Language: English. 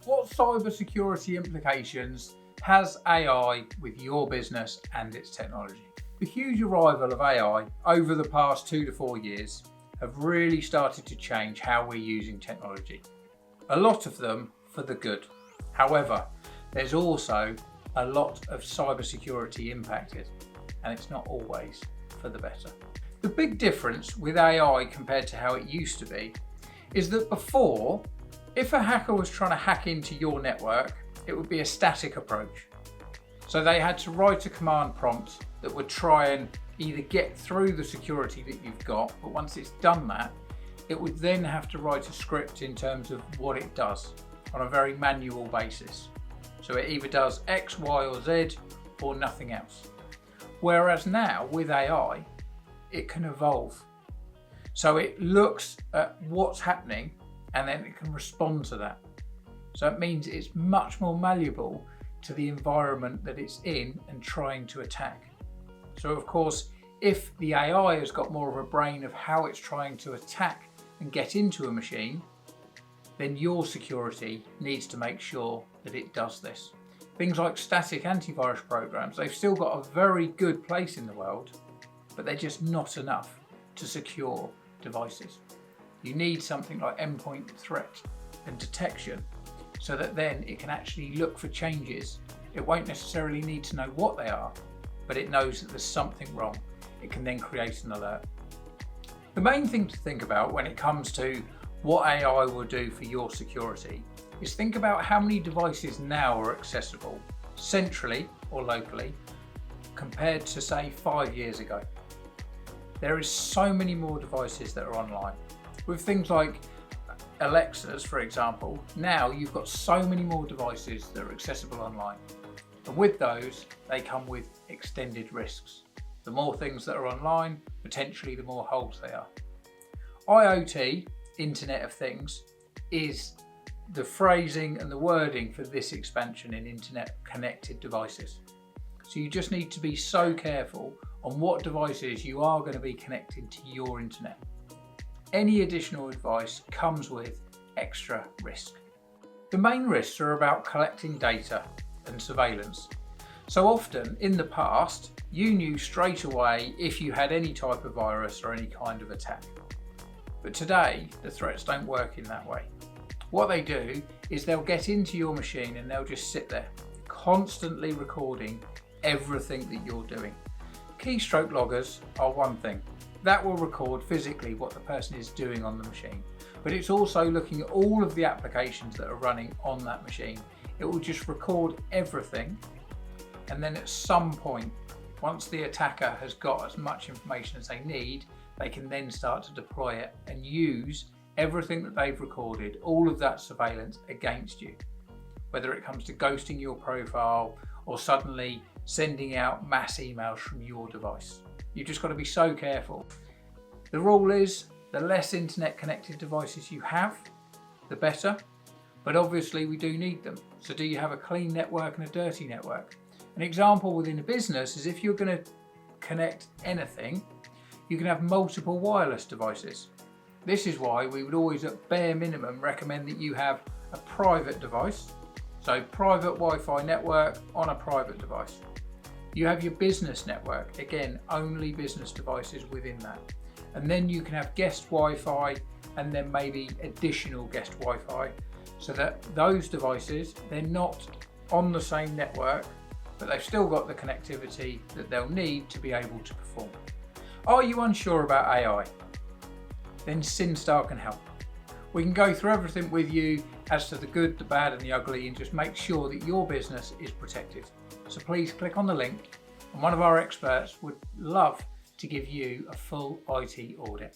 What cybersecurity implications has AI with your business and its technology? The huge arrival of AI over the past 2 to 4 years have really started to change how we're using technology. A lot of them for the good. However, there's also a lot of cybersecurity impacted, and it's not always for the better. The big difference with AI compared to how it used to be is that before, if a hacker was trying to hack into your network, it would be a static approach. So they had to write a command prompt that would try and either get through the security that you've got, but once it's done that, it would then have to write a script in terms of what it does on a very manual basis. So it either does X, Y, or Z, or nothing else. Whereas now with AI, it can evolve. So it looks at what's happening and then it can respond to that. So it means it's much more malleable to the environment that it's in and trying to attack. So of course, if the AI has got more of a brain of how it's trying to attack and get into a machine, then your security needs to make sure that it does this. Things like static antivirus programs, they've still got a very good place in the world, but they're just not enough to secure devices. You need something like endpoint threat and detection so that then it can actually look for changes. It won't necessarily need to know what they are, but it knows that there's something wrong. It can then create an alert. The main thing to think about when it comes to what AI will do for your security is think about how many devices now are accessible centrally or locally compared to say 5 years ago. There is so many more devices that are online. With things like Alexas, for example, now you've got so many more devices that are accessible online. And with those, they come with extended risks. The more things that are online, potentially the more holes they are. IoT, Internet of Things, is the phrasing and the wording for this expansion in internet connected devices. So you just need to be so careful on what devices you are going to be connecting to your internet. Any additional advice comes with extra risk. The main risks are about collecting data and surveillance. So often in the past, you knew straight away if you had any type of virus or any kind of attack. But today, the threats don't work in that way. What they do is they'll get into your machine and they'll just sit there, constantly recording everything that you're doing. Keystroke loggers are one thing. That will record physically what the person is doing on the machine. But it's also looking at all of the applications that are running on that machine. It will just record everything. And then at some point, once the attacker has got as much information as they need, they can then start to deploy it and use everything that they've recorded, all of that surveillance against you. Whether it comes to ghosting your profile or suddenly sending out mass emails from your device. You've just got to be so careful. The rule is the less internet connected devices you have, the better. But obviously we do need them. So do you have a clean network and a dirty network? An example within a business is if you're going to connect anything, you can have multiple wireless devices. This is why we would always at bare minimum recommend that you have a private device. So private Wi-Fi network on a private device. You have your business network, again, only business devices within that. And then you can have guest Wi-Fi and then maybe additional guest Wi-Fi so that those devices, they're not on the same network, but they've still got the connectivity that they'll need to be able to perform. Are you unsure about AI? Then Syn-Star can help. We can go through everything with you as to the good, the bad and the ugly and just make sure that your business is protected. So please click on the link and one of our experts would love to give you a full IT audit.